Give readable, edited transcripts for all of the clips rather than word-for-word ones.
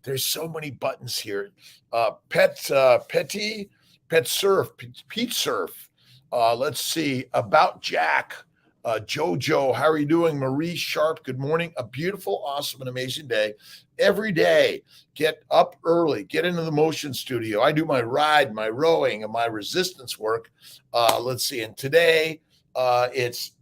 There's so many buttons here. Pet Surf, Pete Surf. Let's see. About Jack. Jojo, how are you doing? Marie Sharp, good morning. A beautiful, awesome, and amazing day. Every day, get up early, get into the motion studio. I do my ride, my rowing, and my resistance work. Let's see. And today, it's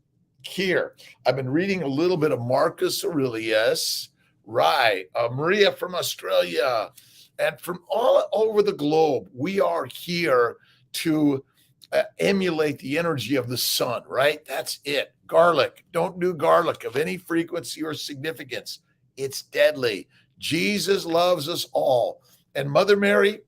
here. I've been reading a little bit of Marcus Aurelius. Right. Maria from Australia and from all over the globe. We are here to emulate the energy of the sun, right? That's it. Garlic. Don't do garlic of any frequency or significance. It's deadly. Jesus loves us all. And Mother Mary,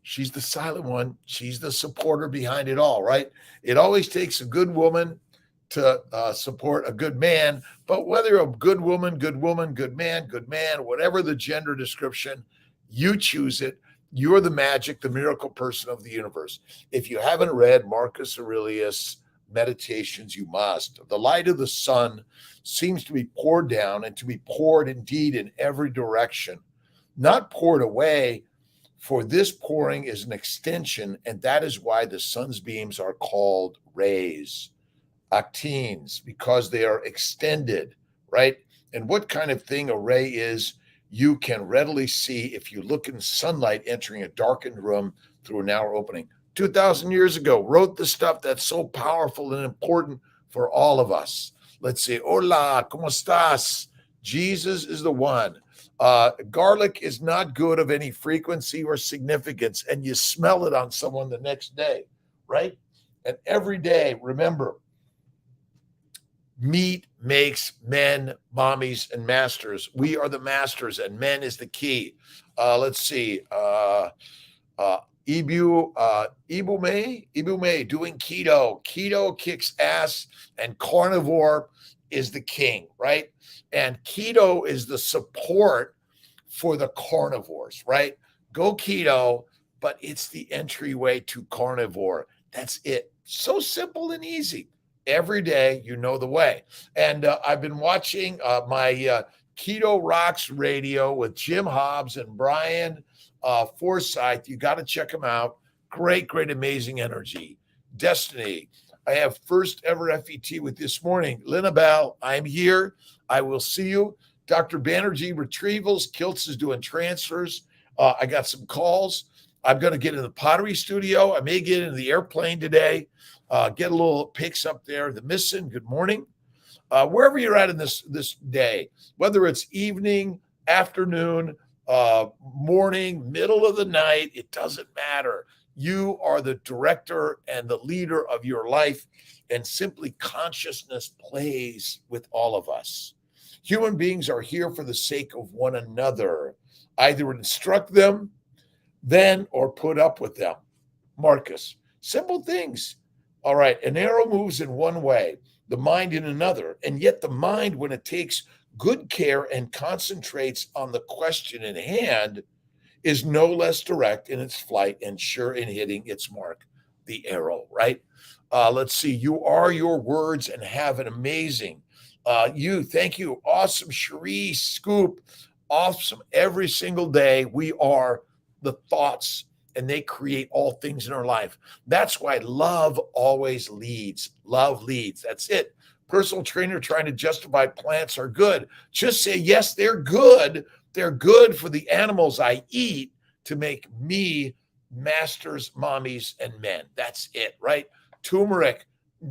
she's the silent one. She's the supporter behind it all, right? It always takes a good woman to support a good man, but whether a good woman, good man, whatever the gender description, you choose it. You're the magic, the miracle person of the universe. If you haven't read Marcus Aurelius' Meditations, you must. The light of the sun seems to be poured down and to be poured indeed in every direction, not poured away, for this pouring is an extension, and that is why the sun's beams are called rays. Actines, because they are extended, right? And what kind of thing a ray is, you can readily see if you look in sunlight entering a darkened room through a narrow opening. 2,000 years ago, wrote the stuff that's so powerful and important for all of us. Let's see. Hola, ¿cómo estás? Jesus is the one. Garlic is not good of any frequency or significance, and you smell it on someone the next day, right? And every day, remember, meat makes men, mommies, and masters. We are the masters, and men is the key. Let's see. Ibume doing keto. Keto kicks ass, and carnivore is the king, right? And keto is the support for the carnivores, right? Go keto, but it's the entryway to carnivore. That's it. So simple and easy. Every day, you know the way. And I've been watching my Keto Rocks radio with Jim Hobbs and Brian Forsyth. You got to check them out. Great, amazing energy. Destiny. I have first ever FET with this morning. Lina Bell, I'm here. I will see you. Dr. Banerjee, retrievals. Kiltz is doing transfers. I got some calls. I'm going to get in the pottery studio. I may get into the airplane today. Get a little pics up there. The missing, good morning. Wherever you're at in this day, whether it's evening, afternoon, morning, middle of the night, it doesn't matter. You are the director and the leader of your life, and simply consciousness plays with all of us. Human beings are here for the sake of one another. Either instruct them, then, or put up with them. Marcus, simple things. All right, an arrow moves in one way, the mind in another, and yet the mind, when it takes good care and concentrates on the question in hand, is no less direct in its flight and sure in hitting its mark, the arrow, right? Let's see, you are your words and have an amazing, thank you, awesome, Cherie, Scoop, awesome, every single day, we are the thoughts, and they create all things in our life. That's why love always leads. Love leads. That's it. Personal trainer trying to justify plants are good. Just say, yes, they're good. They're good for the animals I eat to make me masters, mommies, and men. That's it, right? Turmeric,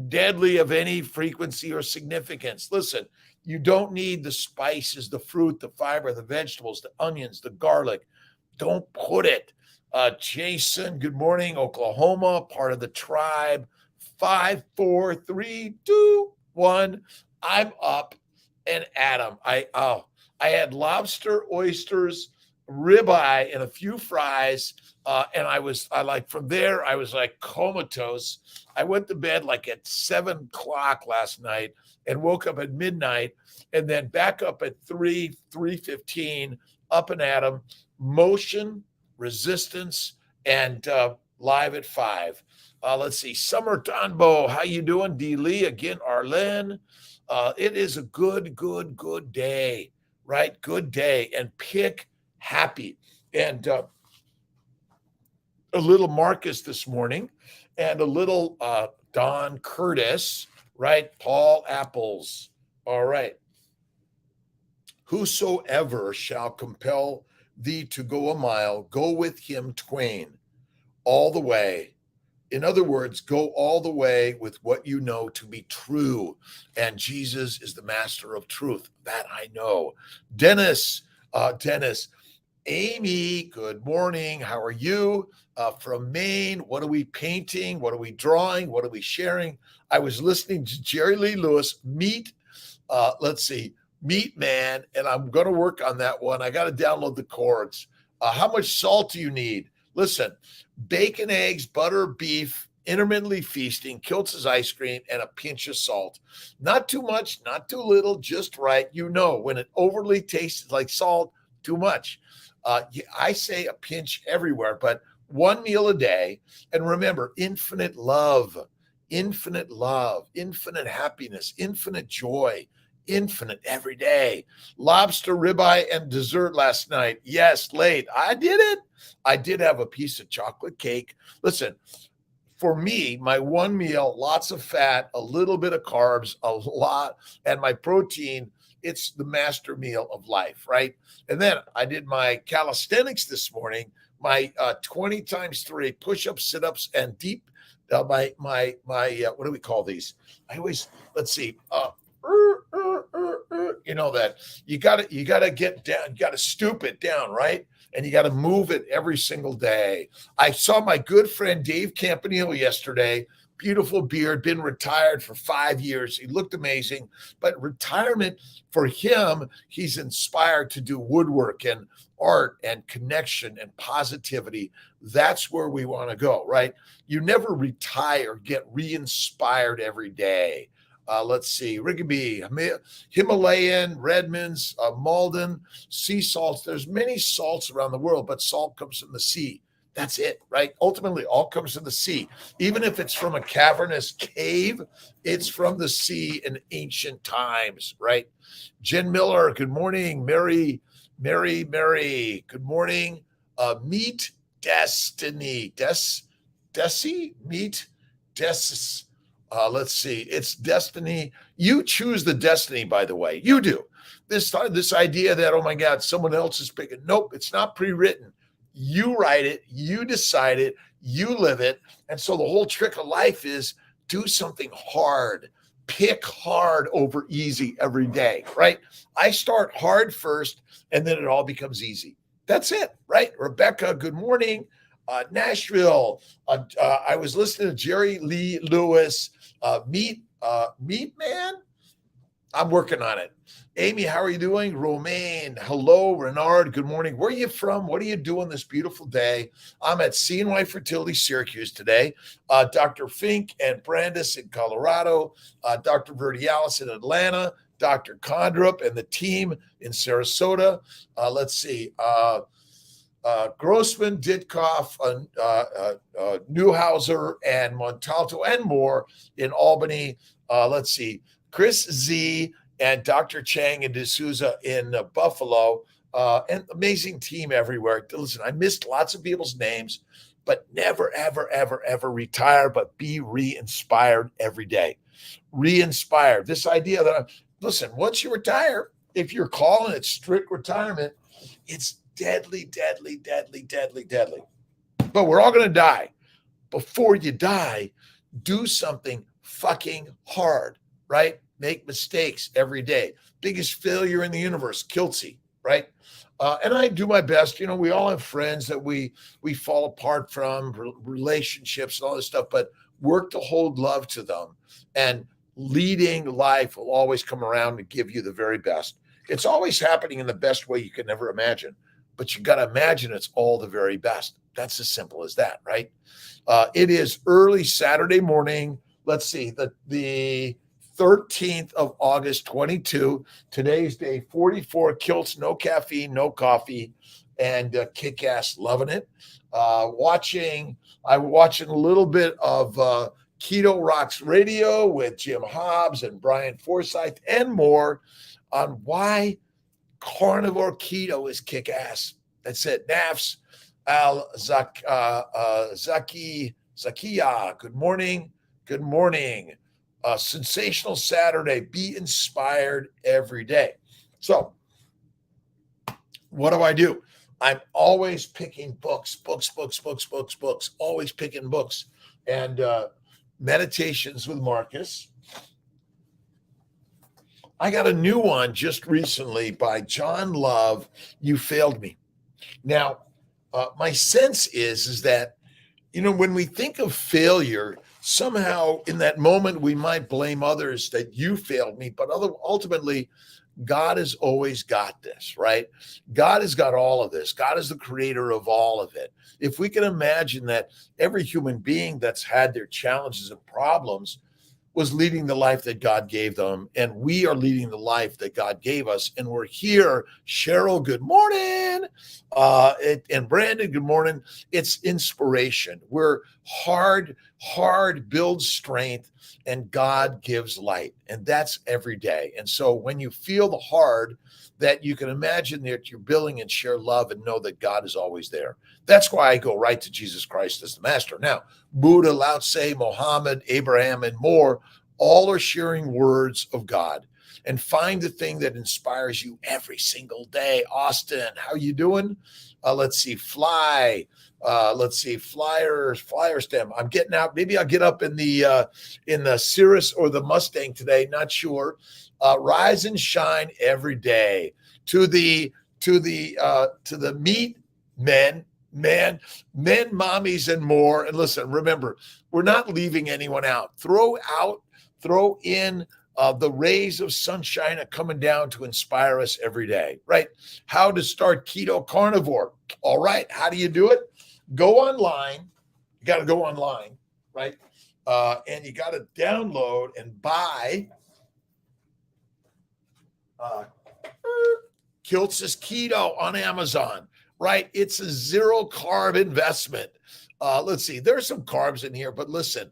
deadly of any frequency or significance. Listen, you don't need the spices, the fruit, the fiber, the vegetables, the onions, the garlic. Don't put it. Jason, good morning, Oklahoma, part of the tribe. 5, 4, 3, 2, 1. I'm up and Adam. I had lobster, oysters, ribeye, and a few fries. And from there, I was like comatose. I went to bed like at 7 o'clock last night and woke up at midnight, and then back up at 3:15, up and at 'em. Motion, resistance, and live at 5. Let's see. Summer Tanbo, how you doing? D. Lee, again, Arlen. It is a good day, right? Good day. And pick happy. And a little Marcus this morning and a little Don Curtis, right? Paul Apples. All right. Whosoever shall compel thee to go a mile, go with him twain all the way. In other words, go all the way with what you know to be true. And Jesus is the master of truth. That I know. Dennis, Amy, good morning. How are you? From Maine. What are we painting? What are we drawing? What are we sharing? I was listening to Jerry Lee Lewis, Meat Man, and I'm going to work on that one. I got to download the chords. How much salt do you need? Listen, bacon, eggs, butter, beef, intermittently feasting, Kiltz's ice cream, and a pinch of salt. Not too much, not too little, just right. You know, when it overly tastes like salt, too much. I say a pinch everywhere, but one meal a day. And remember, infinite love, infinite happiness, infinite joy, infinite every day. Lobster ribeye and dessert last night. Yes, late. I did it. I did have a piece of chocolate cake. Listen, for me, my one meal, lots of fat, a little bit of carbs, a lot, and my protein, it's the master meal of life, right? And then I did my calisthenics this morning, my 20 times 3 push-ups, sit-ups, and deep, my what do we call these? I always, let's see, you know that you gotta get down, you gotta stoop it down, right? And you got to move it every single day. I saw my good friend Dave Campanile yesterday. Beautiful beard, been retired for 5 years. He looked amazing, but retirement for him, he's inspired to do woodwork and art and connection and positivity. That's where we want to go, right? You never retire, get re-inspired every day. Let's see, Rigby, Himalayan, Redmonds, Malden, sea salts. There's many salts around the world, but salt comes from the sea. That's it, right? Ultimately, all comes from the sea. Even if it's from a cavernous cave, it's from the sea in ancient times, right? Jen Miller, good morning. Mary, good morning. Meet Destiny. Meet Des. Let's see. It's destiny. You choose the destiny, by the way. You do. This idea that, oh my God, someone else is picking. Nope, it's not pre-written. You write it. You decide it. You live it. And so the whole trick of life is do something hard. Pick hard over easy every day, right? I start hard first, and then it all becomes easy. That's it, right? Rebecca, good morning. Nashville. I was listening to Jerry Lee Lewis. Meat Man. I'm working on it. Amy, how are you doing? Romaine, hello. Renard, good morning. Where are you from? What are you doing this beautiful day? I'm at CNY Fertility, Syracuse today. Dr. Fink and Brandis in Colorado. Dr. Vertialis in Atlanta. Dr. Condrup and the team in Sarasota. Let's see. Grossman, Ditkoff, Newhauser, and Montalto, and more in Albany. Let's see, Chris Z and Dr. Chang and D'Souza in Buffalo, and amazing team everywhere. Listen, I missed lots of people's names, but never, ever, ever, ever retire, but be re-inspired every day. Re-inspired. This idea that, listen, once you retire, if you're calling it strict retirement, it's deadly. But we're all going to die. Before you die, do something fucking hard, right? Make mistakes every day. Biggest failure in the universe, Kiltzy, right? And I do my best. You know, we all have friends that we fall apart from, relationships and all this stuff, but work to hold love to them. And leading life will always come around and give you the very best. It's always happening in the best way you can never imagine. But you got to imagine it's all the very best. That's as simple as that, right? It is early Saturday morning. Let's see, the 13th of August, 22. Today's day 44. Kiltz, no caffeine, no coffee, and kick-ass, loving it. I'm watching a little bit of Keto Rocks Radio with Jim Hobbs and Brian Forsyth and more on why carnivore keto is kick-ass. That's it. Nafs Zakia. Good morning. Good morning. Sensational Saturday. Be inspired every day. So, what do? I'm always picking books, always picking books. And Meditations with Marcus. I got a new one just recently by John Love, You Failed Me. Now, my sense is that, when we think of failure, somehow in that moment we might blame others that you failed me, but ultimately God has always got this, right? God has got all of this. God is the creator of all of it. If we can imagine that every human being that's had their challenges and problems was leading the life that God gave them, and we are leading the life that God gave us, and we're here. Cheryl, good morning. And Brandon, good morning. It's inspiration. We're hard builds strength, and God gives light, and that's every day. And so when you feel the hard, that you can imagine that you're building and share love and know that God is always there. That's why I go right to Jesus Christ as the master. Now, Buddha, Lao Tse, Mohammed, Abraham, and more, all are sharing words of God. And find the thing that inspires you every single day. Austin, how you doing? Let's see, fly. Let's see, flyer stem. I'm getting out. Maybe I'll get up in the Cirrus or the Mustang today. Not sure. Rise and shine every day. To the meat men, mommies, and more. And listen, remember, we're not leaving anyone out. Throw in the rays of sunshine are coming down to inspire us every day, right? How to start keto carnivore. All right. How do you do it? Go online. You got to go online, right? And you got to download and buy Kiltz's Keto on Amazon, right? It's a zero carb investment. Let's see, there's some carbs in here, but listen,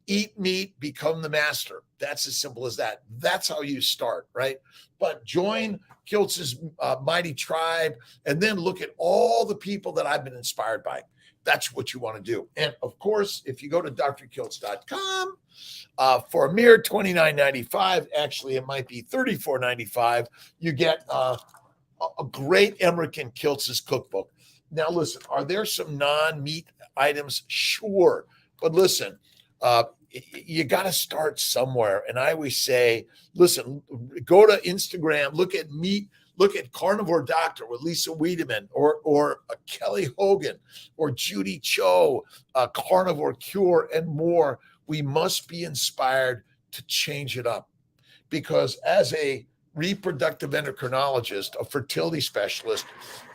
eat meat, become the master. That's as simple as that. That's how you start, right? But join Kiltz's mighty tribe and then look at all the people that I've been inspired by. That's what you want to do. And of course, if you go to drkiltz.com, for a mere $29.95, actually it might be $34.95, you get a great Emmerich and Kiltz's cookbook. Now, listen, are there some non-meat items? Sure. But listen, you got to start somewhere. And I always say, listen, go to Instagram, look at meat, look at Carnivore Doctor with Lisa Wiedemann or Kelly Hogan or Judy Cho, Carnivore Cure, and more. We must be inspired to change it up, because as a reproductive endocrinologist, a fertility specialist,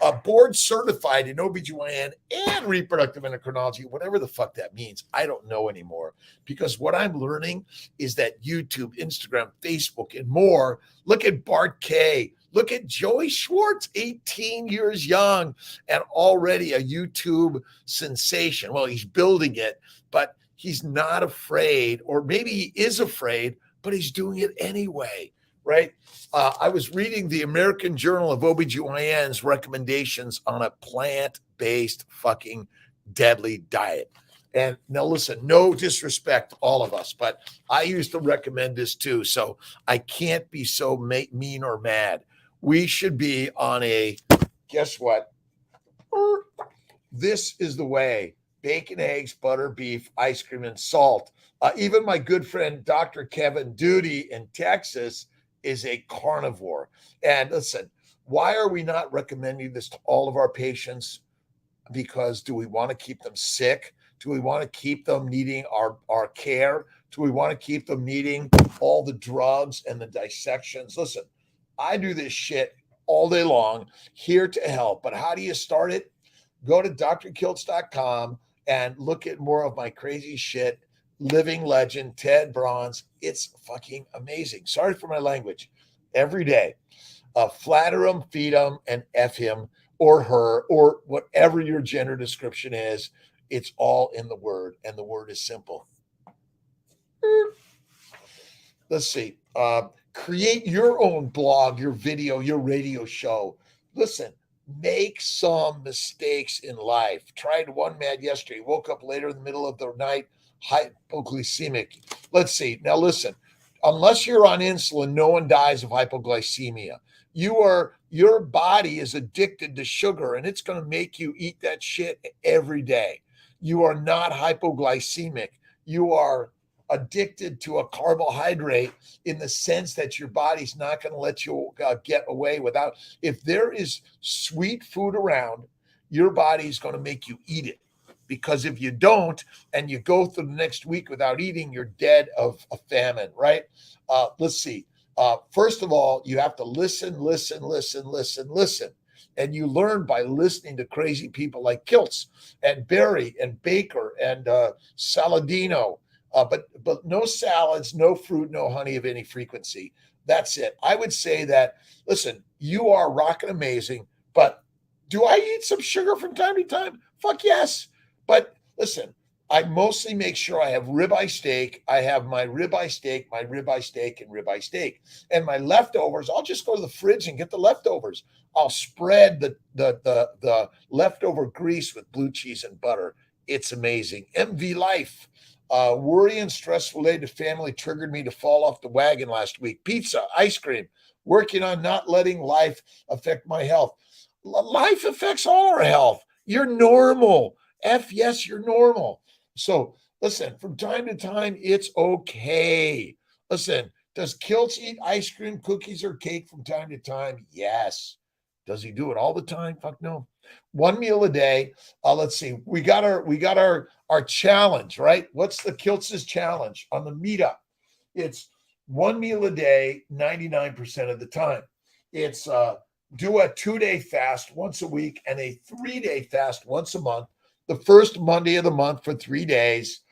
a board certified in OBGYN and reproductive endocrinology, whatever the fuck that means, I don't know anymore. Because what I'm learning is that YouTube, Instagram, Facebook, and more, look at Bart K. Look at Joey Schwartz, 18 years young and already a YouTube sensation. Well, he's building it, but he's not afraid, or maybe he is afraid, but he's doing it anyway. Right? I was reading the American Journal of OBGYN's recommendations on a plant-based fucking deadly diet. And now listen, no disrespect to all of us, but I used to recommend this too. So I can't be so mean or mad. We should be on a, guess what? This is the way. Bacon, eggs, butter, beef, ice cream, and salt. Even my good friend, Dr. Kevin Duty in Texas, is a carnivore. And listen, why are we not recommending this to all of our patients? Because do we want to keep them sick? Do we want to keep them needing our care? Do we want to keep them needing all the drugs and the dissections? Listen, I do this shit all day long, here to help. But how do you start it? Go to drkiltz.com and look at more of my crazy shit. Living legend, Ted Bronze. It's fucking amazing. Sorry for my language. Every day, flatter him, feed him, and F him or her or whatever your gender description is. It's all in the word, and the word is simple. Let's see. Create your own blog, your video, your radio show. Listen, Make some mistakes in life. Tried one man yesterday, woke up later in the middle of the night, hypoglycemic. Let's see. Now listen, unless you're on insulin, no one dies of hypoglycemia. Your body is addicted to sugar and it's going to make you eat that shit every day. You are not hypoglycemic. You are addicted to a carbohydrate in the sense that your body's not going to let you get away without. If there is sweet food around, your body's going to make you eat it, because if you don't and you go through the next week without eating, you're dead of a famine, right? Let's see. First of all, you have to listen. And you learn by listening to crazy people like Kiltz and Barry and Baker and Saladino. But no salads, no fruit, no honey of any frequency. That's it. I would say that, listen, you are rocking amazing, but do I eat some sugar from time to time? Fuck yes. But listen, I mostly make sure I have ribeye steak. I have my ribeye steak, and ribeye steak. And my leftovers, I'll just go to the fridge and get the leftovers. I'll spread the leftover grease with blue cheese and butter. It's amazing. MV Life. Worry and stress related to family triggered me to fall off the wagon last week. Pizza, ice cream, working on not letting life affect my health. Life affects all our health. You're normal. Yes, you're normal. So listen, from time to time, it's okay. Listen, does Kiltz eat ice cream, cookies, or cake from time to time? Yes. Does he do it all the time? Fuck no. One meal a day. Let's see. We got our challenge, right? What's the Kiltz's challenge on the meetup? It's one meal a day, 99% of the time. It's do a 2-day fast once a week and a 3-day fast once a month. The first Monday of the month for 3 days.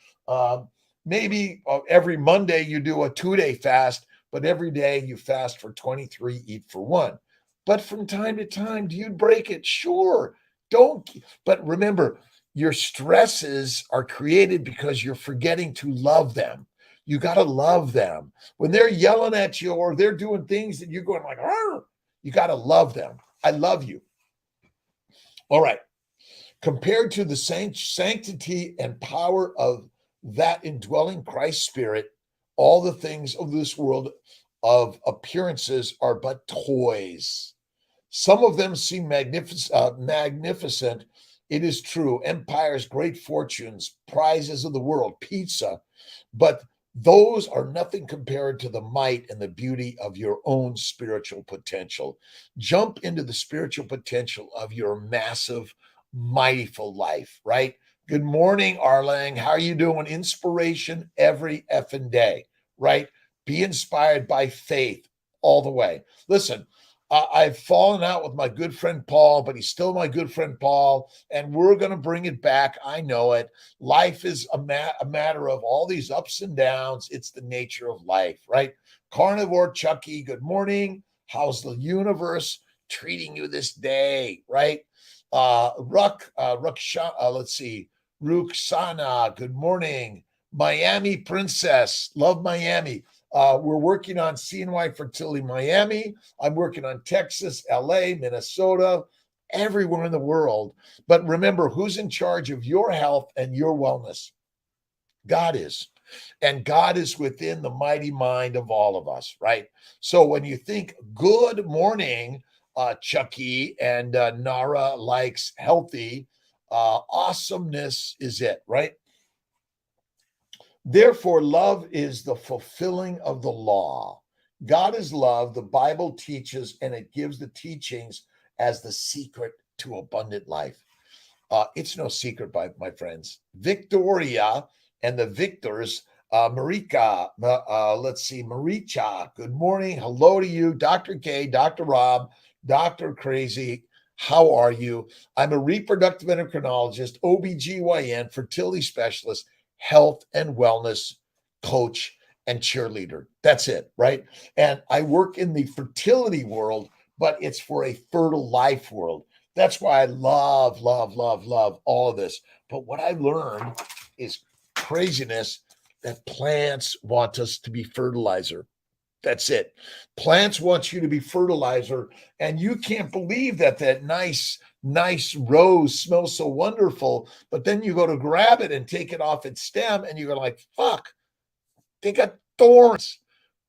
Maybe every Monday you do a 2-day fast, but every day you fast for 23, eat for 1. But from time to time, do you break it? Sure. Don't. But remember, your stresses are created because you're forgetting to love them. You got to love them. When they're yelling at you or they're doing things that you're going like, oh, you got to love them. I love you. All right. Compared to the sanctity and power of that indwelling Christ spirit, all the things of this world of appearances are but toys. Some of them seem magnificent. It is true. Empires, great fortunes, prizes of the world, pizza. But those are nothing compared to the might and the beauty of your own spiritual potential. Jump into the spiritual potential of your massive, mightyful life, right? Good morning, Arlang. How are you doing? Inspiration every effing day, right? Be inspired by faith all the way. Listen, I've fallen out with my good friend Paul, but he's still my good friend Paul, and we're going to bring it back. I know it. Life is a matter of all these ups and downs. It's the nature of life, right? Carnivore Chucky, good morning. How's the universe treating you this day, right? Let's see. Ruxana, good morning. Miami Princess, love Miami. We're working on CNY Fertility Miami. I'm working on Texas, LA, Minnesota, everywhere in the world. But remember, who's in charge of your health and your wellness? God is. And God is within the mighty mind of all of us, right? So when you think good morning, Chucky and Nara likes healthy, awesomeness is it, right? Therefore, love is the fulfilling of the law. God is love, the Bible teaches, and it gives the teachings as the secret to abundant life. It's no secret, my friends. Victoria and the victors, Marika, let's see, Maricha, good morning. Hello to you, Dr. K, Dr. Rob, Dr. Crazy. How are you? I'm a reproductive endocrinologist, OBGYN, fertility specialist, health and wellness coach, and cheerleader. That's it, right? And I work in the fertility world, but it's for a fertile life world. That's why I love all of this. But what I learned is craziness that plants want us to be fertilizer. That's it. Plants want you to be fertilizer, and you can't believe that nice rose smells so wonderful, but then you go to grab it and take it off its stem, and you're like, fuck, they got thorns.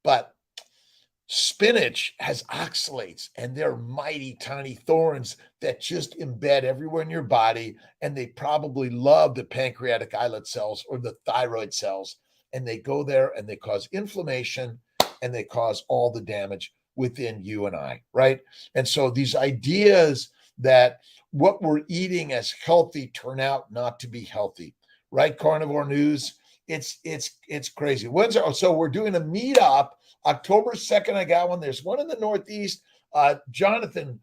But spinach has oxalates, and they're mighty tiny thorns that just embed everywhere in your body, and they probably love the pancreatic islet cells or the thyroid cells, and they go there and they cause inflammation and they cause all the damage within you and I, right? And so these ideas that what we're eating as healthy turn out not to be healthy, right? Carnivore News, it's crazy. So we're doing a meetup October 2nd. I got one. There's one in the Northeast. Jonathan,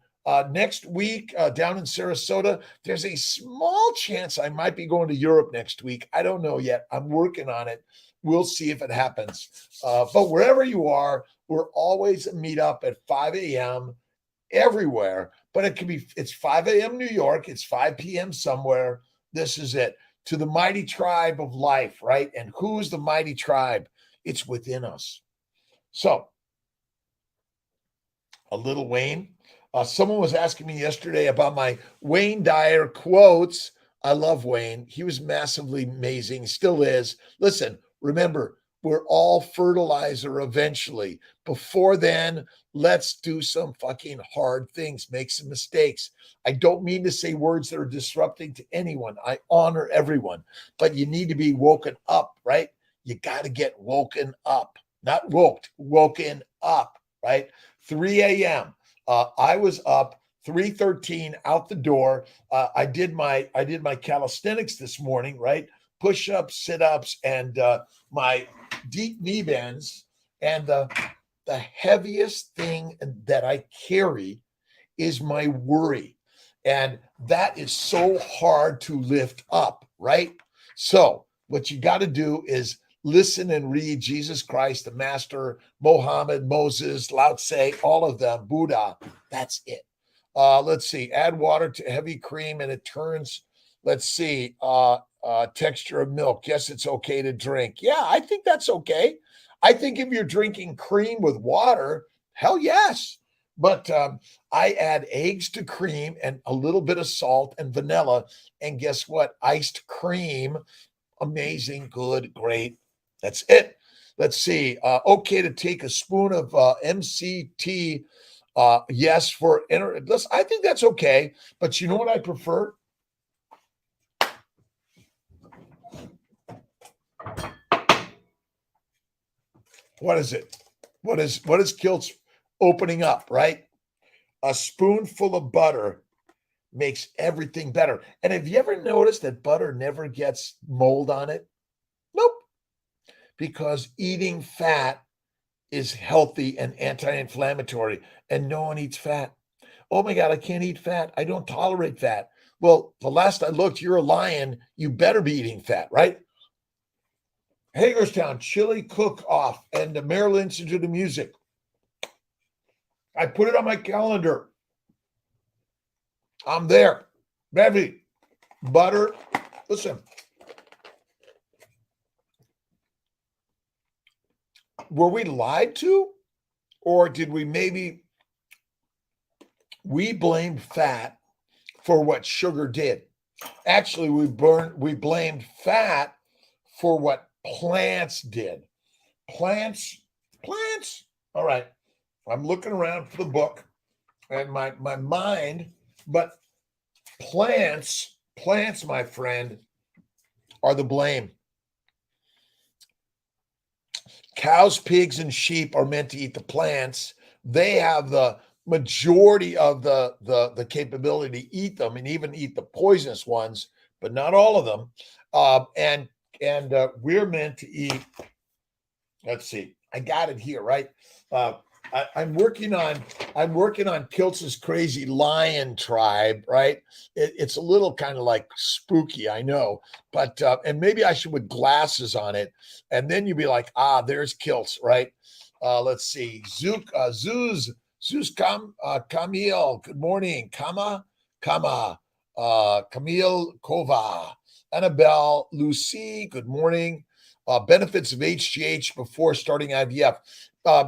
next week down in Sarasota. There's a small chance I might be going to Europe next week. I don't know yet. I'm working on it. We'll see if it happens. But wherever you are, we're always a meetup at 5 a.m. everywhere. But it's 5 a.m. New York. It's 5 p.m. somewhere. This is it. To the mighty tribe of life, right? And who's the mighty tribe? It's within us. So, a little Wayne. Someone was asking me yesterday about my Wayne Dyer quotes. I love Wayne. He was massively amazing, still is. Listen, remember, we're all fertilizer eventually. Before then, let's do some fucking hard things, make some mistakes. I don't mean to say words that are disrupting to anyone. I honor everyone, but you need to be woken up, right? You got to get woken up, not woken up, right? 3 a.m. I was up 3:13 out the door. I did my calisthenics this morning, right? Push-ups, sit-ups, and my deep knee bends. And the heaviest thing that I carry is my worry. And that is so hard to lift up, right? So what you got to do is listen and read Jesus Christ, the Master, Mohammed, Moses, Lao Tse, all of them, Buddha. That's it. Let's see. Add water to heavy cream and it turns, let's see, texture of milk. Yes, it's okay to drink. Yeah, I think that's okay. I think if you're drinking cream with water, hell yes. But I add eggs to cream and a little bit of salt and vanilla. And guess what? Iced cream. Amazing, good, great. That's it. Let's see. Okay to take a spoon of MCT. Yes, listen, I think that's okay. But you know what I prefer? What is it? What is Kiltz opening up, right? A spoonful of butter makes everything better. And have you ever noticed that butter never gets mold on it? Nope. Because eating fat is healthy and anti-inflammatory, and no one eats fat. Oh my God, I can't eat fat. I don't tolerate fat. Well, the last I looked, you're a lion. You better be eating fat, right? Hagerstown Chili Cook-Off and the Maryland Institute of Music. I put it on my calendar. I'm there. Bevy, butter. Listen. Were we lied to? Or did we blamed fat for what sugar did? Actually, we blamed fat for what plants did. Plants. All right. I'm looking around for the book and my mind, but plants, my friend, are the blame. Cows, pigs, and sheep are meant to eat the plants. They have the majority of the capability to eat them and even eat the poisonous ones, but not all of them. And we're meant to eat. Let's see. I got it here, right? I'm working on Kiltz's crazy lion tribe, right? It's a little kind of like spooky, I know, but and maybe I should put glasses on it, and then you'd be like, there's Kiltz, right? Let's see, Zeus Camille, good morning, Kama, Camille Kova, Annabelle, Lucy, good morning. benefits of HGH before starting IVF,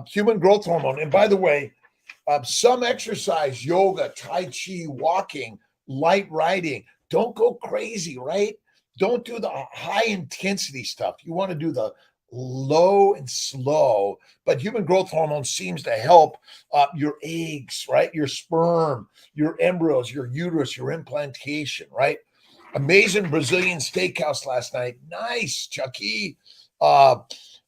human growth hormone. And by the way, some exercise, yoga, Tai Chi, walking, light riding. Don't go crazy, right? Don't do the high intensity stuff. You want to do the low and slow, but human growth hormone seems to help your eggs, right? Your sperm, your embryos, your uterus, your implantation, right? Amazing Brazilian steakhouse last night. Nice, Chucky.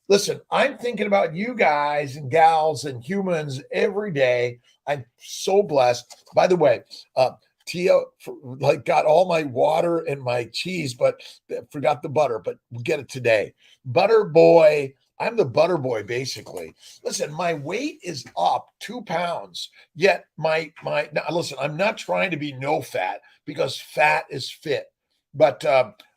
Listen, I'm thinking about you guys and gals and humans every day. I'm so blessed. By the way, Tia got all my water and my cheese, but forgot the butter, but we'll get it today. Butter boy. I'm the butter boy, basically. Listen, my weight is up 2 pounds, yet now, listen, I'm not trying to be no fat because fat is fit, but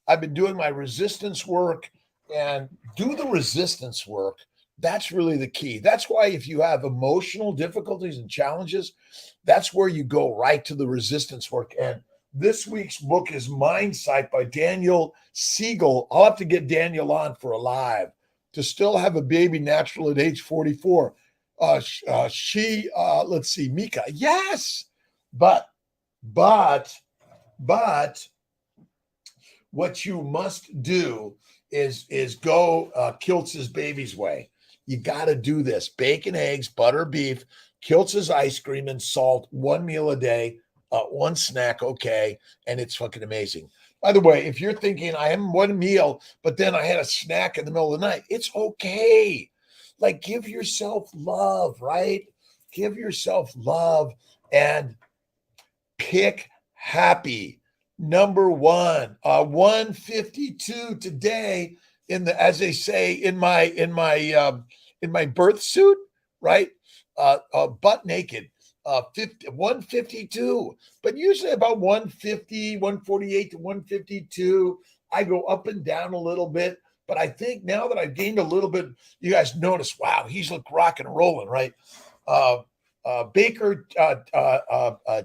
I've been doing my resistance work, and do the resistance work. That's really the key. That's why if you have emotional difficulties and challenges, that's where you go right to the resistance work. And this week's book is Mind Sight by Daniel Siegel. I'll have to get Daniel on for a live. To still have a baby natural at age 44. Let's see, Mika. Yes. But what you must do is go Kiltz's baby's way. You got to do this. Bacon, eggs, butter, beef, Kiltz's ice cream and salt, 1 meal a day, one snack, okay, and it's fucking amazing. By the way, if you're thinking I am 1 meal, but then I had a snack in the middle of the night, it's okay. Like, give yourself love, right? Give yourself love and pick happy. Number one, 152 today as they say in my birth suit, right? Butt naked, 152, but usually about 150, 148 to 152. I go up and down a little bit, but I think now that I've gained a little bit, you guys notice, wow, he's rock and rolling, right? Baker,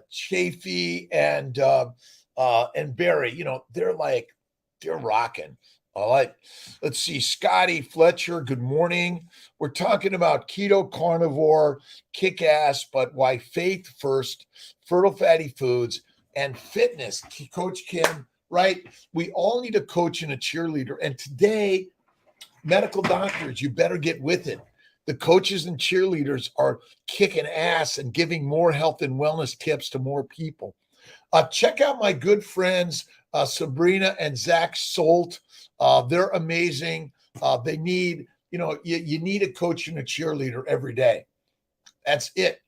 Chafee, and Barry, they're rocking. All right. Let's see. Scotty Fletcher, good morning. We're talking about keto carnivore, kick ass, but why faith first, fertile fatty foods, and fitness. Coach Kim, right? We all need a coach and a cheerleader. And today, medical doctors, you better get with it. The coaches and cheerleaders are kicking ass and giving more health and wellness tips to more people. Check out my good friends, Sabrina and Zach Solt. They're amazing. They need, you need a coach and a cheerleader every day. That's it.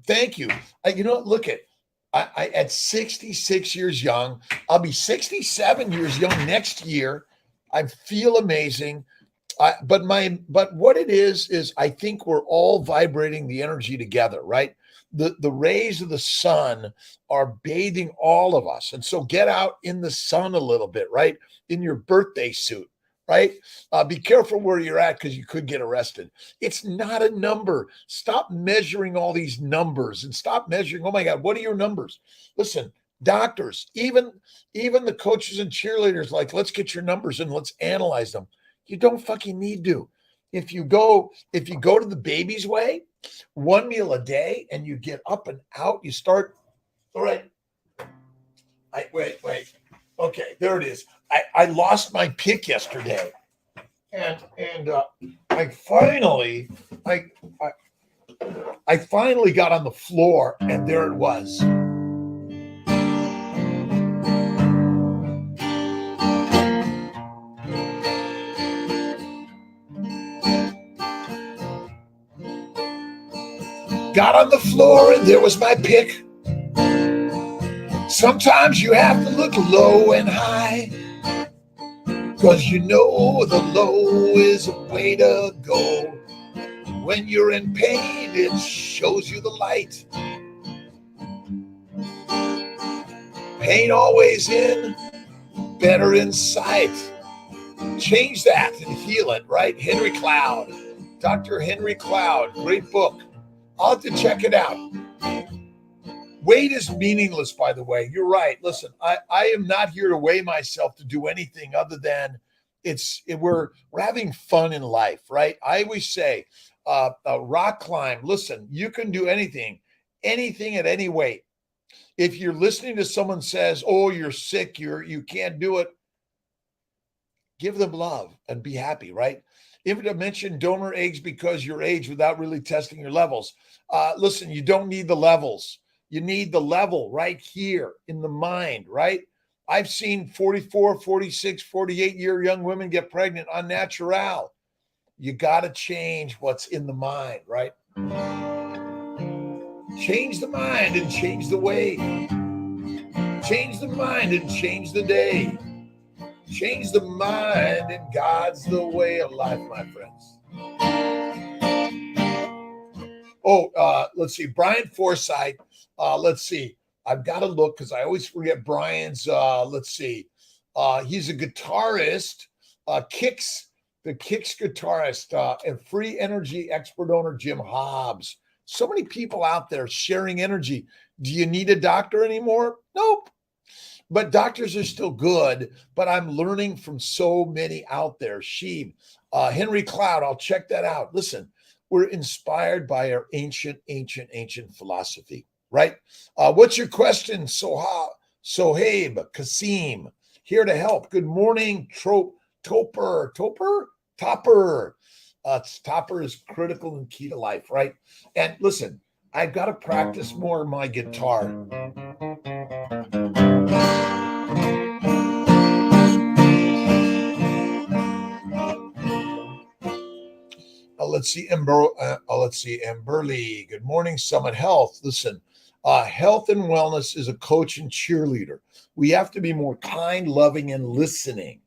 Thank you. Look at 66 years young. I'll be 67 years young next year. I feel amazing. But what it is I think we're all vibrating the energy together, right? The rays of the sun are bathing all of us. And so get out in the sun a little bit, right? In your birthday suit, right? Be careful where you're at because you could get arrested. It's not a number. Stop measuring all these numbers and stop measuring, oh my God, what are your numbers? Listen, doctors, even the coaches and cheerleaders, let's get your numbers and let's analyze them. You don't fucking need to. If you go to the baby's way, 1 meal a day, and you get up and out, you start. All right. Wait. Okay, there it is. I lost my pick yesterday, and I finally got on the floor, and there it was. Got on the floor and there was my pick. Sometimes you have to look low and high, 'cause the low is a way to go. When you're in pain, it shows you the light. Pain always in, better in sight. Change that and heal it, right? Henry Cloud, Dr. Henry Cloud, great book. I'll have to check it out. Weight is meaningless, by the way. You're right. Listen, I am not here to weigh myself to do anything other than we're having fun in life, right? I always say, rock climb. Listen, you can do anything at any weight. If you're listening to someone says, "Oh, you're sick, you can't do it," give them love and be happy, right? If to mention donor eggs because your age without really testing your levels. Listen, you don't need the levels. You need the level right here in the mind, right? I've seen 44, 46, 48-year young women get pregnant unnatural. You got to change what's in the mind, right? Change the mind and change the way. Change the mind and change the day. Change the mind and God's the way of life, my friends. Let's see. Brian Forsythe. Let's see. I've got to look because I always forget Brian's. Let's see. He's a guitarist, the Kicks guitarist, and free energy expert owner, Jim Hobbs. So many people out there sharing energy. Do you need a doctor anymore? Nope. But doctors are still good, but I'm learning from so many out there. Sheeb, Henry Cloud, I'll check that out. Listen, we're inspired by our ancient philosophy, right? What's your question, Sohaib Kasim? Here to help. Good morning, Topper. Topper is critical and key to life, right? And listen, I've got to practice more my guitar. Let's see, Emberly. Good morning, Summit Health. Listen, health and wellness is a coach and cheerleader. We have to be more kind, loving, and listening.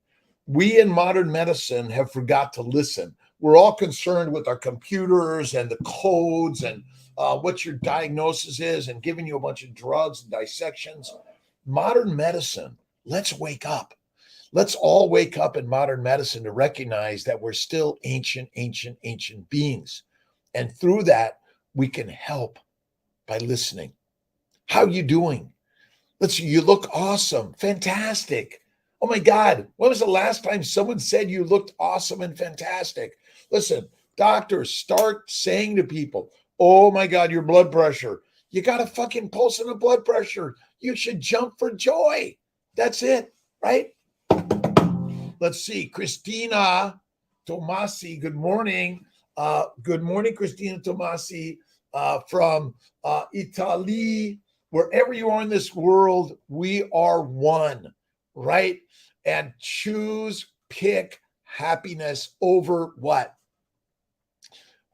We in modern medicine have forgot to listen. We're all concerned with our computers and the codes and what your diagnosis is and giving you a bunch of drugs and dissections. Modern medicine, let's wake up. Let's all wake up in modern medicine to recognize that we're still ancient beings. And through that, we can help by listening. How you doing? You look awesome. Fantastic. Oh my God. When was the last time someone said you looked awesome and fantastic? Listen, doctors, start saying to people, oh my God, your blood pressure. You got a fucking pulse and a blood pressure. You should jump for joy. That's it, right? Let's see. Christina Tomasi, good morning. Good morning, Christina Tomasi from Italy. Wherever you are in this world, we are one, right? And pick happiness over what?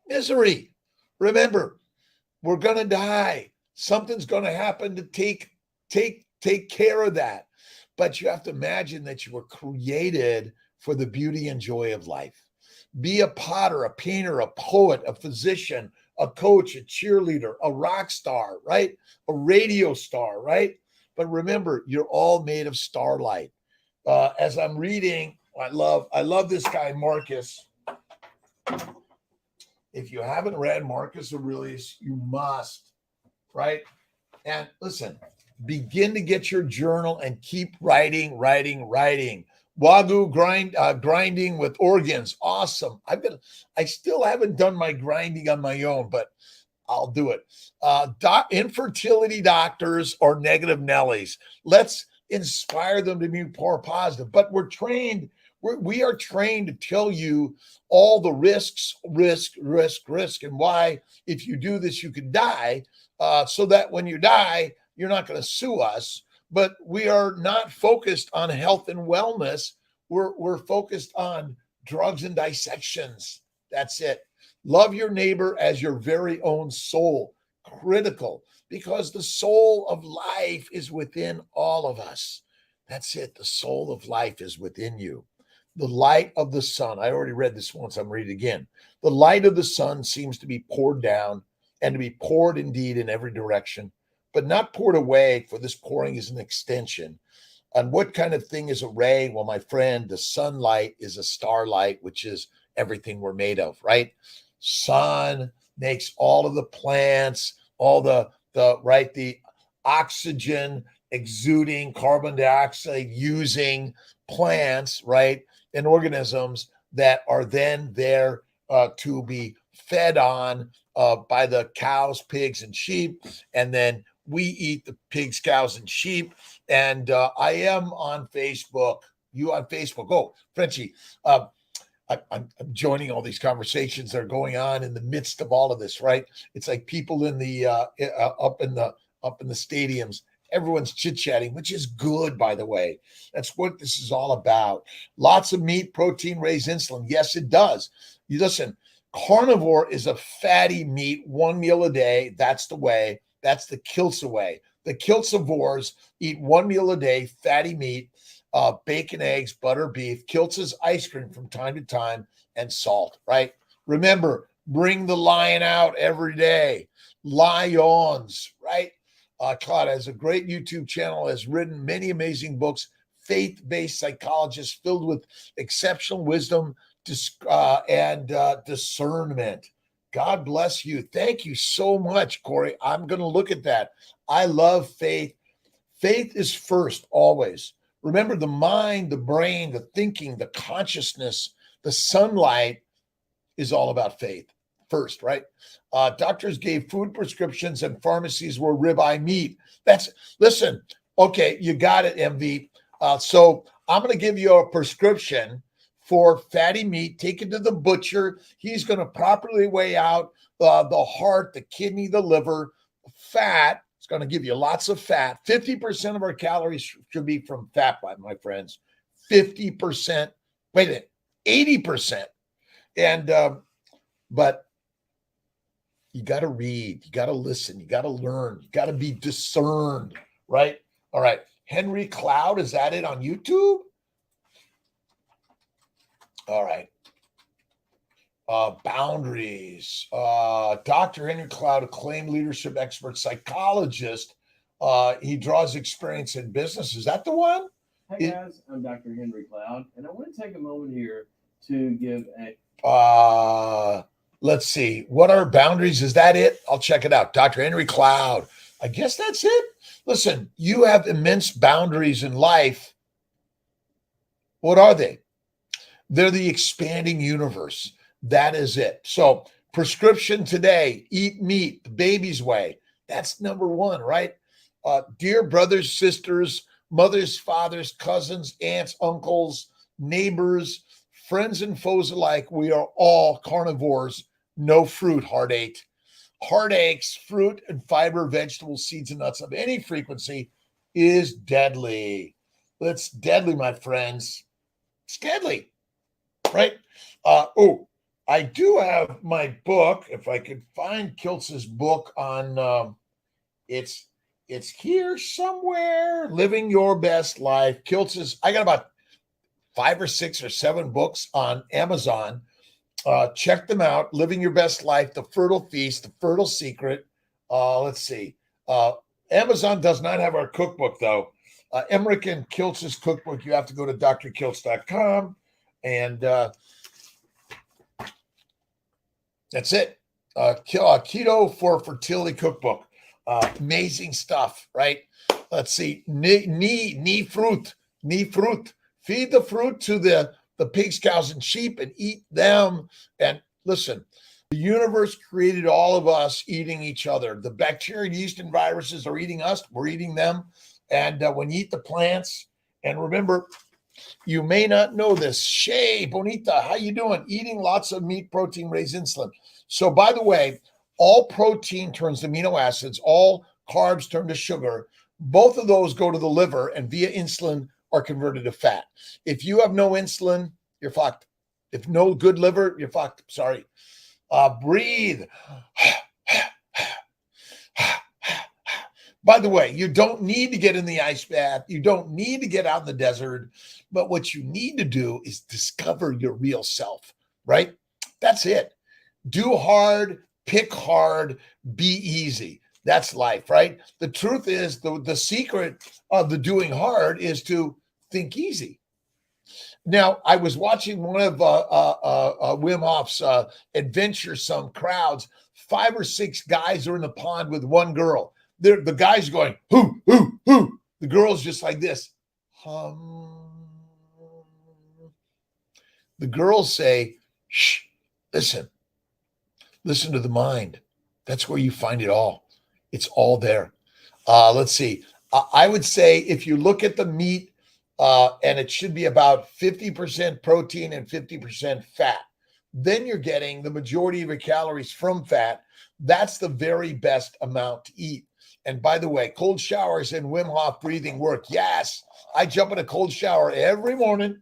Misery. Remember, we're going to die. Something's going to happen to take care of that. But you have to imagine that you were created for the beauty and joy of life. Be a potter, a painter, a poet, a physician, a coach, a cheerleader, a rock star, right? A radio star, right? But remember, you're all made of starlight. As I'm reading, I love this guy, Marcus. If you haven't read Marcus Aurelius, you must, right? And listen, begin to get your journal and keep writing. Wagyu grinding with organs. Awesome. I still haven't done my grinding on my own, but I'll do it. Infertility doctors or negative Nellies. Let's inspire them to be more positive. But we are trained to tell you all the risks, and why if you do this, you could die. So that when you die, you're not going to sue us. But we are not focused on health and wellness. We're focused on drugs and dissections. That's it. Love your neighbor as your very own soul. Critical, because the soul of life is within all of us. That's it. The soul of life is within you. The light of the sun. I already read this once. I'm reading it again. The light of the sun seems to be poured down and to be poured indeed in every direction, but not poured away, for this pouring is an extension. And what kind of thing is a ray? Well, my friend, the sunlight is a starlight, which is everything we're made of, right? Sun makes all of the plants, all the oxygen exuding, carbon dioxide using plants, right? and organisms that are then there to be fed on by the cows, pigs, and sheep. And then we eat the pigs, cows, and sheep. And I am on Facebook. You on Facebook? Oh, Frenchie, I'm joining all these conversations that are going on in the midst of all of this, right? It's like people in the up in the stadiums. Everyone's chit-chatting, which is good, by the way. That's what this is all about. Lots of meat, protein, raise insulin. Yes, it does. You listen, carnivore is a fatty meat, one meal a day. That's the way. That's the Kiltz way. The Kiltzivores eat one meal a day, fatty meat, bacon, eggs, butter, beef, Kiltz's ice cream from time to time, and salt, right? Remember, bring the lion out every day. Lions, right? Claude has a great YouTube channel, has written many amazing books, faith-based psychologist filled with exceptional wisdom and discernment. God bless you. Thank you so much, Corey. I'm going to look at that. I love faith. Faith is first, always. Remember, the mind, the brain, the thinking, the consciousness, the sunlight is all about faith first, right? Doctors gave food prescriptions and pharmacies were ribeye meat. Listen, okay, you got it, MV. So I'm going to give you a prescription for fatty meat. Take it to the butcher. He's going to properly weigh out the heart, the kidney, the liver, fat. It's going to give you lots of fat. 50% of our calories should be from fat, my friends. 50%. Wait a minute, 80%. And but you got to read, you got to listen, you got to learn, you got to be discerned, right? All right. Henry Cloud, is that it on YouTube? All right. Boundaries. Dr. Henry Cloud, acclaimed leadership expert, psychologist. He draws experience in business. Is that the one? Hey guys, I'm Dr. Henry Cloud, and I want to take a moment here to give let's see. What are boundaries? Is that it? I'll check it out. Dr. Henry Cloud. I guess that's it. Listen, you have immense boundaries in life. What are they? They're the expanding universe. That is it. So prescription today, eat meat, the baby's way. That's number one, right? Dear brothers, sisters, mothers, fathers, cousins, aunts, uncles, neighbors, friends and foes alike, we are all carnivores. No fruit, heartache. Heartaches, fruit and fiber, vegetables, seeds and nuts of any frequency is deadly. It's deadly, my friends. It's deadly, right? I do have my book. If I could find Kiltz's book on, it's here somewhere. Living Your Best Life. Kiltz's. I got about 5 or 6 or 7 books on Amazon. Check them out. Living Your Best Life, The Fertile Feast, The Fertile Secret. Let's see. Amazon does not have our cookbook, though. Emmerich and Kiltz's cookbook, you have to go to drkiltz.com. And that's it. Keto for Fertility Cookbook. Amazing stuff, right? Let's see. Knee fruit. Feed the fruit to the pigs, cows, and sheep and eat them. And listen, the universe created all of us eating each other. The bacteria, yeast, and viruses are eating us. We're eating them. And when you eat the plants, and remember, you may not know this. Shay, Bonita, how you doing? Eating lots of meat, protein, raise insulin. So by the way, all protein turns to amino acids. All carbs turn to sugar. Both of those go to the liver and via insulin are converted to fat. If you have no insulin, you're fucked. If no good liver, you're fucked. Sorry. Breathe. By the way, you don't need to get in the ice bath. You don't need to get out in the desert. But what you need to do is discover your real self, right? That's it. Do hard, pick hard, be easy. That's life, right? The truth is the secret of the doing hard is to think easy. Now, I was watching one of Wim Hof's adventuresome crowds. 5 or 6 guys are in the pond with one girl. The guy's going, hoo, hoo, hoo. The girl's just like this. The girls say, shh, listen to the mind. That's where you find it all. It's all there. Let's see. I would say if you look at the meat, and it should be about 50% protein and 50% fat, then you're getting the majority of your calories from fat. That's the very best amount to eat. And by the way, cold showers and Wim Hof breathing work. Yes, I jump in a cold shower every morning.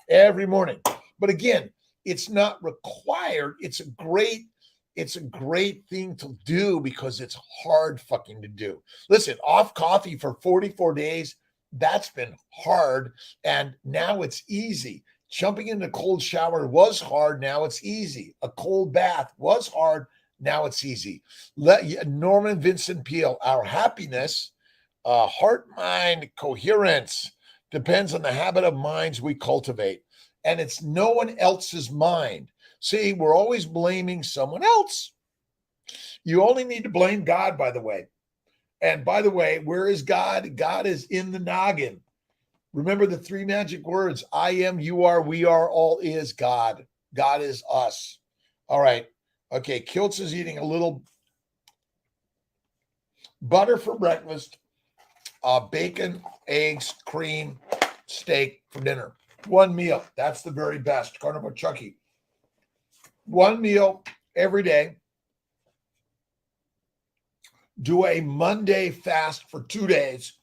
But again, it's not required. It's a great thing to do because it's hard fucking to do. Listen, off coffee for 44 days, that's been hard. And now it's easy. Jumping into a cold shower was hard. Now it's easy. A cold bath was hard. Now it's easy. Norman Vincent Peale, our happiness, heart, mind, coherence depends on the habit of minds we cultivate. And it's no one else's mind. See, we're always blaming someone else. You only need to blame God, by the way. And by the way, where is God? God is in the noggin. Remember the three magic words: I am, you are, we are, all is God. God is us. All right. Okay. Kiltz is eating a little butter for breakfast, bacon, eggs, cream, steak for dinner. One meal. That's the very best. Carnivore Chucky. One meal every day. Do a Monday fast for 2 days,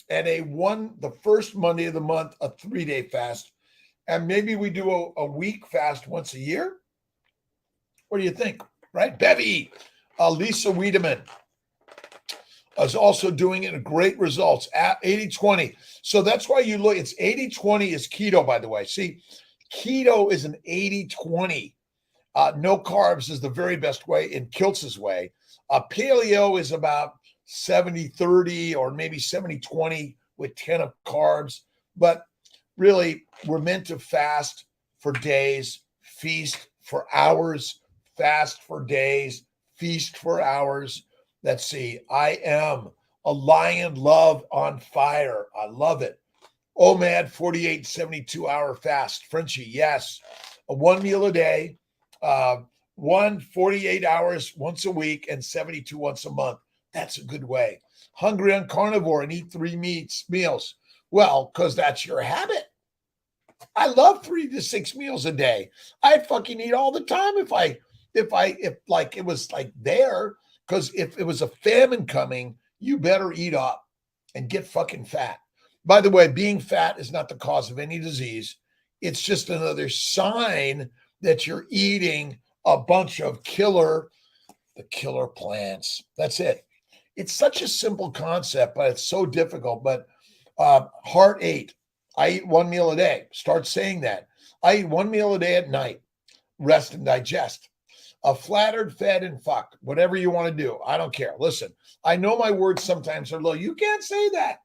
and the first Monday of the month, a 3-day fast. And maybe we do a week fast once a year. What do you think? Right? Bevy, Lisa Wiedemann is also doing it. Great results at 80-20. So that's why you look, it's 80-20 is keto, by the way. See, keto is an 80-20. No carbs is the very best way in Kiltz's way. Paleo is about 70-30 or maybe 70-20 with 10 of carbs. But really, we're meant to fast for days, feast for hours, fast for days, feast for hours. Let's see. I am a lion, love on fire. I love it. OMAD 48, 72-hour fast. Frenchie, yes. One meal a day. 48 hours once a week and 72 once a month. That's a good way. Hungry on carnivore and eat 3 meals. Well, because that's your habit. I love 3 to 6 meals a day. I'd fucking eat all the time if it was like there, because if it was a famine coming, you better eat up and get fucking fat. By the way, being fat is not the cause of any disease. It's just another sign that you're eating a bunch of killer plants. That's it. It's such a simple concept, but it's so difficult. But Heart 8, I eat 1 meal a day. Start saying that. I eat 1 meal a day at night. Rest and digest. Flattered, fed, and fuck. Whatever you want to do. I don't care. Listen, I know my words sometimes are low. You can't say that.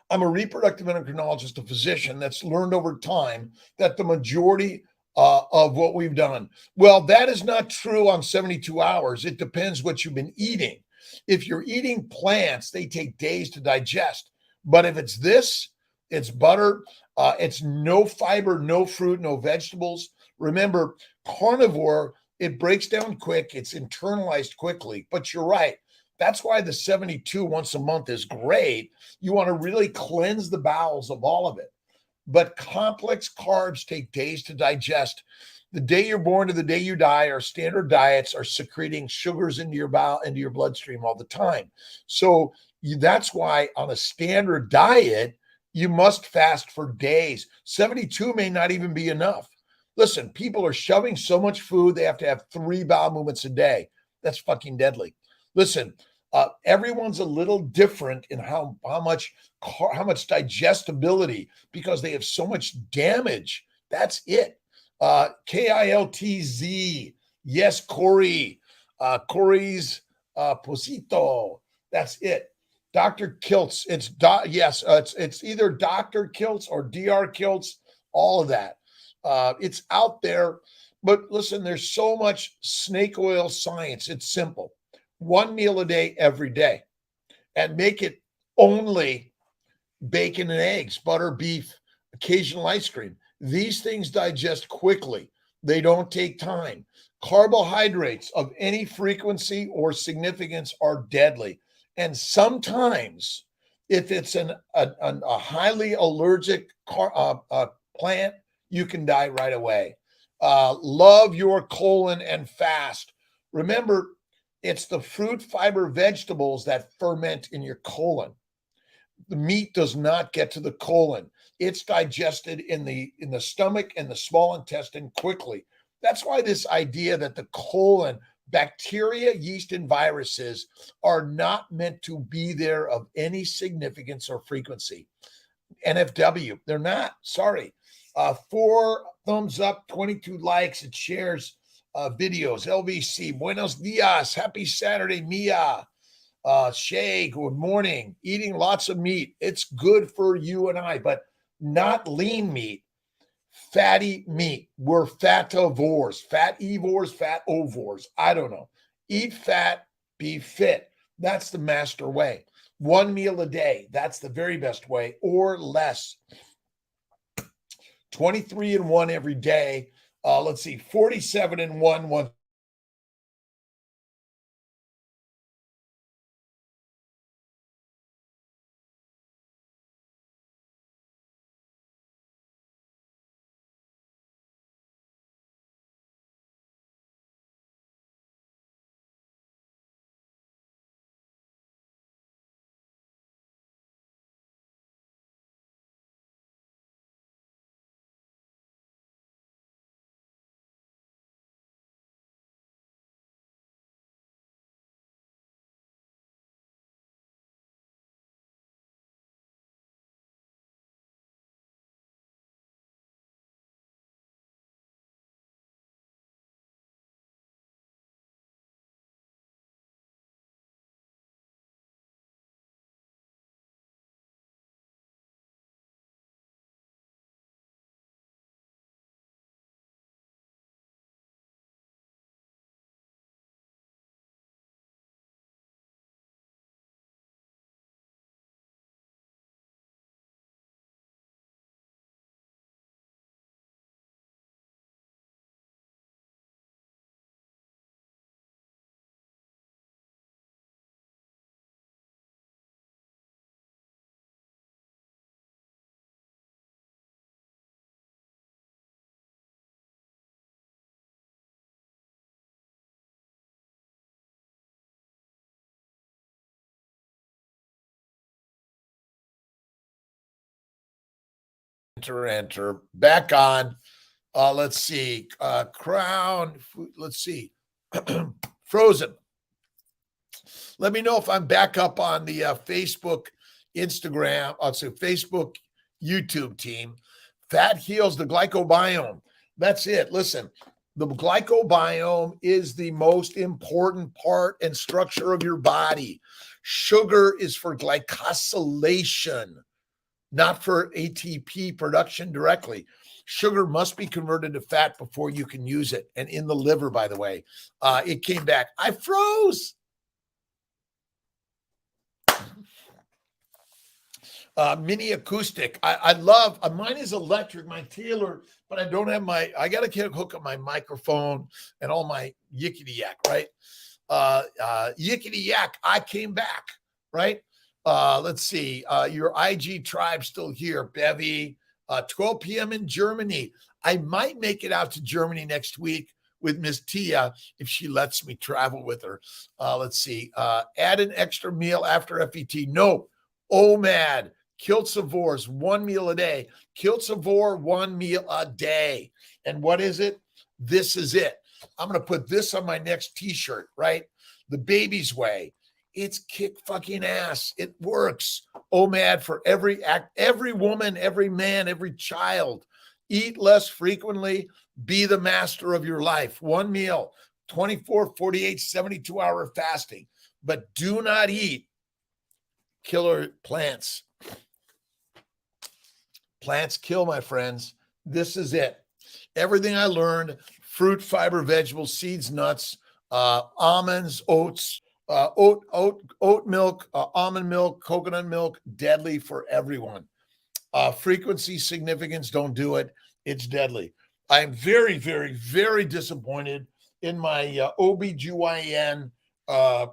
I'm a reproductive endocrinologist, a physician that's learned over time that the majority of what we've done. Well, that is not true on 72 hours. It depends what you've been eating. If you're eating plants, they take days to digest. But if it's this, it's butter, it's no fiber, no fruit, no vegetables. Remember, carnivore, it breaks down quick. It's internalized quickly. But you're right. That's why the 72 once a month is great. You want to really cleanse the bowels of all of it. But complex carbs take days to digest. The day you're born to the day you die, our standard diets are secreting sugars into your bowel, into your bloodstream all the time. So that's why on a standard diet, you must fast for days. 72 may not even be enough. Listen, people are shoving so much food, they have to have 3 bowel movements a day. That's fucking deadly. Listen, everyone's a little different in how much digestibility, because they have so much damage. That's it. Kiltz. Yes, Corey. Corey's Posito. That's it. Dr. Kiltz. It's either Dr. Kiltz or Dr. Kiltz. All of that. It's out there. But listen, there's so much snake oil science. It's simple. 1 meal a day every day, and make it only bacon and eggs, butter, beef, occasional ice cream. These things digest quickly. They don't take time. Carbohydrates of any frequency or significance are deadly. And sometimes, if it's a highly allergic plant, you can die right away. Love your colon and fast. Remember, it's the fruit, fiber, vegetables that ferment in your colon. The meat does not get to the colon. It's digested in the stomach and the small intestine quickly. That's why this idea that the colon, bacteria, yeast, and viruses are not meant to be there of any significance or frequency. NFW, they're not. Sorry. 4 thumbs up, 22 likes, and shares videos. LVC, buenos dias. Happy Saturday, Mia. Shay, good morning. Eating lots of meat. It's good for you and I, but not lean meat, fatty meat. We're fativores, fativores, fatovores. I don't know. Eat fat, be fit. That's the master way. 1 meal a day. That's the very best way, or less. 23 and 1 every day. Let's see, 47 and 1. Enter. Back on. Let's see. Crown. Let's see. Frozen. Let me know if I'm back up on the Facebook, Instagram, also Facebook, YouTube team. Fat heals the glycobiome. That's it. Listen, the glycobiome is the most important part and structure of your body. Sugar is for glycosylation, not for ATP production directly. Sugar must be converted to fat before you can use it. And in the liver, by the way, it came back. I froze. Mini acoustic. I love, mine is electric, my Taylor, but I don't have I got to hook up my microphone and all my yickety yak, right? Yickety yak, I came back, right? Let's see. Your IG tribe still here, Bevy. 12 p.m. in Germany. I might make it out to Germany next week with Miss Tia if she lets me travel with her. Let's see. Add an extra meal after FET. No. OMAD. Kiltzivores, 1 meal a day. Kiltzivore, 1 meal a day. And what is it? This is it. I'm going to put this on my next t-shirt, right? The baby's way. It's kick fucking ass. It works. OMAD for every woman, every man, every child. Eat less frequently. Be the master of your life. 1 meal, 24, 48, 72-hour fasting. But do not eat killer plants. Plants kill, my friends. This is it. Everything I learned, fruit, fiber, vegetables, seeds, nuts, almonds, oats, oat milk, almond milk, coconut milk, deadly for everyone. Frequency, significance, don't do it. It's deadly. I'm very, very, very disappointed in my OBGYN, uh,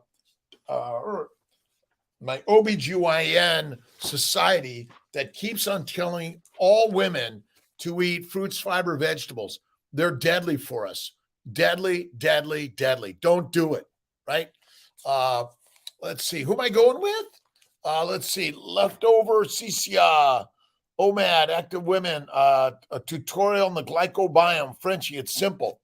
my OBGYN society that keeps on telling all women to eat fruits, fiber, vegetables. They're deadly for us. Deadly, deadly, deadly. Don't do it, right? Let's see. Who am I going with? Let's see. Leftover CCA. OMAD, Active Women, a tutorial on the glycobiome. Frenchie, it's simple.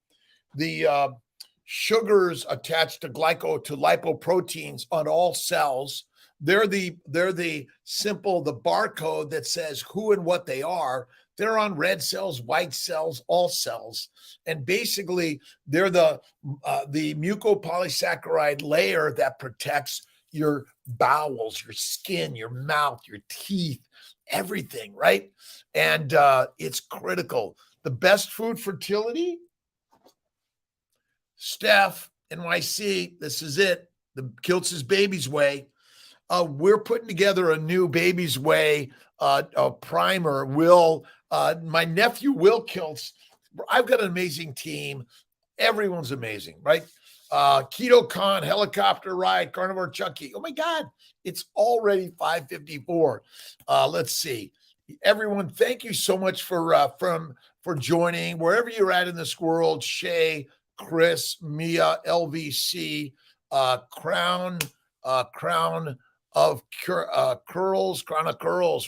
The sugars attached to lipoproteins on all cells. They're the simple, the barcode that says who and what they are. They're on red cells, white cells, all cells. And basically, they're the mucopolysaccharide layer that protects your bowels, your skin, your mouth, your teeth, everything, right? And it's critical. The best food fertility, Steph, NYC, this is it. The Kiltz's Baby's Way. We're putting together a new Baby's Way a primer. My nephew, Will Kiltz, I've got an amazing team. Everyone's amazing, right? Keto Con, helicopter ride, carnivore Chucky. Oh my God, it's already 5:54. Let's see. Everyone, thank you so much for joining. Wherever you're at in this world, Shay, Chris, Mia, LVC, Crown of Curls,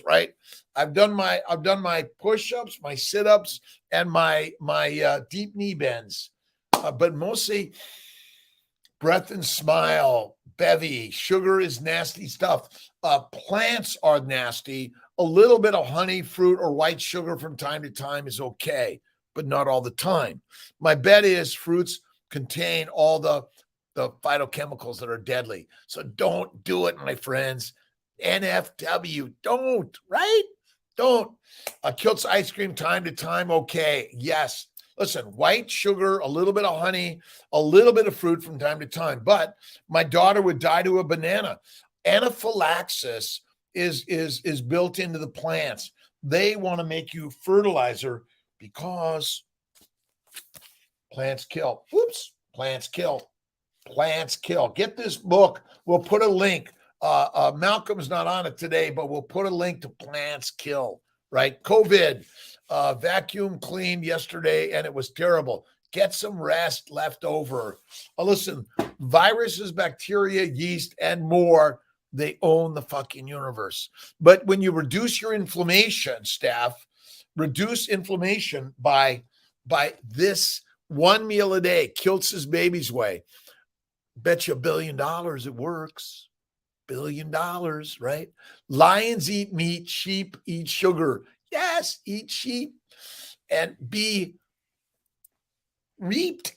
right? I've done my push-ups, my sit-ups, and my deep knee bends, but mostly breath and smile. Bevy, sugar is nasty stuff. Plants are nasty. A little bit of honey, fruit, or white sugar from time to time is okay, but not all the time. My bet is fruits contain all the phytochemicals that are deadly. So don't do it, my friends. NFW, don't, right? Don't. Kiltz ice cream time to time, okay. Yes. Listen, white sugar, a little bit of honey, a little bit of fruit from time to time. But my daughter would die to a banana. Anaphylaxis is built into the plants. They want to make you fertilizer because plants kill. Whoops, plants kill. Plants kill. Get this book. We'll put a link. Malcolm's not on it today, but we'll put a link to Plants Kill, right? COVID, vacuum cleaned yesterday, and it was terrible. Get some rest left over. Listen, viruses, bacteria, yeast, and more, they own the fucking universe. But when you reduce your inflammation, staff, reduce inflammation by this one meal a day, Kiltz's Baby's Way. Bet you $1 billion it works. $1 billion, right? Lions eat meat, sheep eat sugar. Yes, eat sheep and be reaped.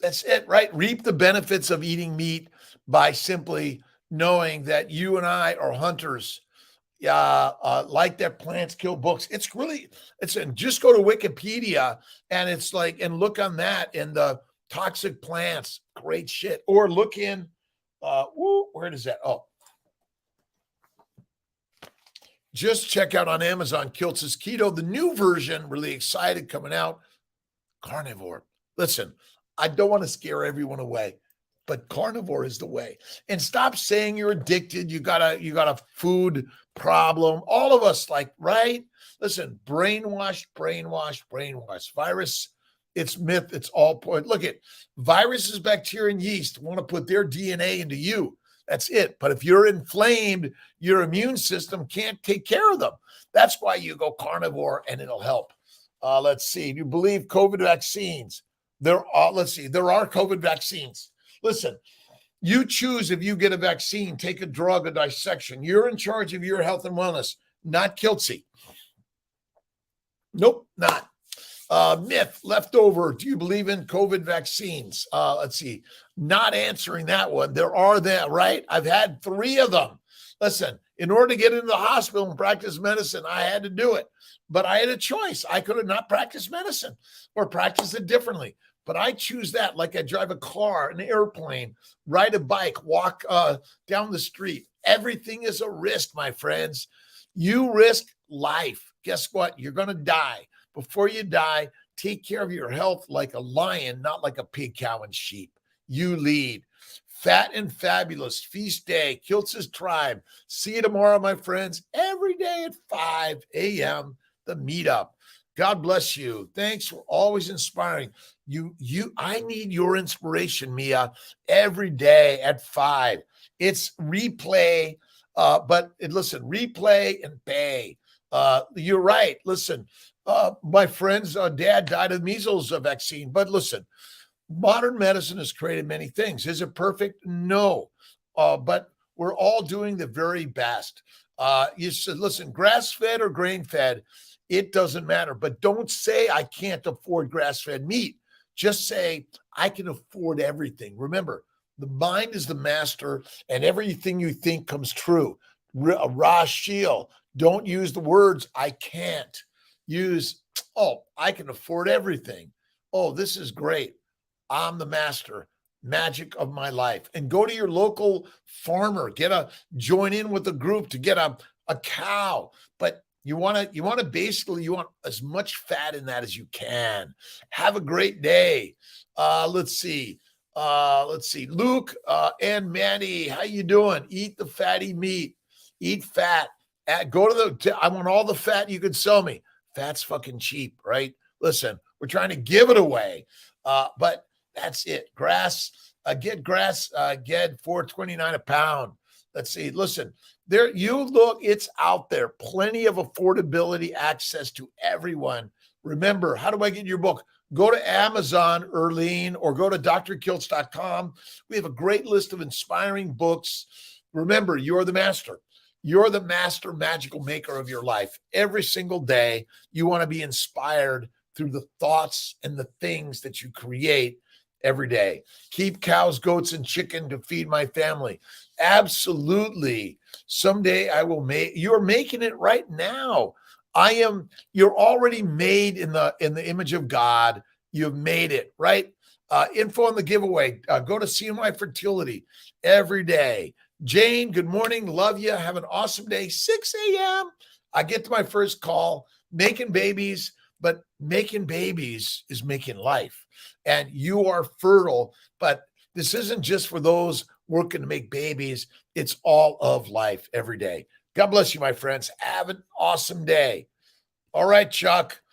That's it, right? Reap the benefits of eating meat by simply knowing that you and I are hunters. Like that Plants Kill books. It's just go to Wikipedia and it's like, and look on that and the toxic plants, great shit. Or look in, where does that? Oh, just check out on Amazon, Kiltz's Keto, the new version, really excited, coming out, carnivore. Listen, I don't want to scare everyone away, but carnivore is the way. And stop saying you're addicted. You got a food problem. All of us, like, right? Listen, brainwash. Virus, it's myth. It's all point. Look at viruses, bacteria, and yeast want to put their DNA into you. That's it. But if you're inflamed, your immune system can't take care of them. That's why you go carnivore and it'll help. Let's see. If you believe COVID vaccines, there are COVID vaccines. Listen, you choose if you get a vaccine, take a drug, a dissection. You're in charge of your health and wellness, not Kiltzy. Nope, not. Myth, leftover. Do you believe in COVID vaccines? Let's see. Not answering that one. There are that, right? I've had 3 of them. Listen, in order to get into the hospital and practice medicine, I had to do it. But I had a choice. I could have not practiced medicine or practiced it differently. But I choose that, like I drive a car, an airplane, ride a bike, walk down the street. Everything is a risk, my friends. You risk life. Guess what? You're going to die. Before you die, take care of your health like a lion, not like a pig, cow, and sheep. You lead. Fat and Fabulous Feast Day, Kiltz's Tribe. See you tomorrow, my friends. Every day at 5 a.m., the meetup. God bless you. Thanks for always inspiring. I need your inspiration, Mia, every day at 5. It's replay, listen, replay and pay. You're right. Listen, my friend's dad died of measles vaccine, but listen, modern medicine has created many things. Is it perfect? No. But we're all doing the very best. You said, listen, grass-fed or grain-fed, it doesn't matter. But don't say I can't afford grass-fed meat. Just say I can afford everything. Remember, the mind is the master, and everything you think comes true. Rashil, don't use the words I can't. Use, oh, I can afford everything. Oh, this is great. I'm the master. Magic of my life. And go to your local farmer. Join in with a group to get a cow. But you want as much fat in that as you can. Have a great day. Let's see. Luke and Manny, how you doing? Eat the fatty meat. Eat fat. I want all the fat you could sell me. Fat's fucking cheap, right? Listen, we're trying to give it away. But that's it. Get grass, get $4.29 a pound. Let's see. Listen, it's out there. Plenty of affordability, access to everyone. Remember, how do I get your book? Go to Amazon, Erlene, or go to drkiltz.com. We have a great list of inspiring books. Remember, you're the master. You're the master magical maker of your life. Every single day, you want to be inspired through the thoughts and the things that you create every day. Keep cows, goats, and chicken to feed my family. Absolutely. Someday I will you're making it right now. You're already made in the image of God. You've made it, right? Info on the giveaway. Go to CNY Fertility every day. Jane, good morning. Love you. Have an awesome day. 6 a.m. I get to my first call, making babies, but making babies is making life. And you are fertile, but this isn't just for those working to make babies. It's all of life every day. God bless you, my friends. Have an awesome day. All right, Chuck.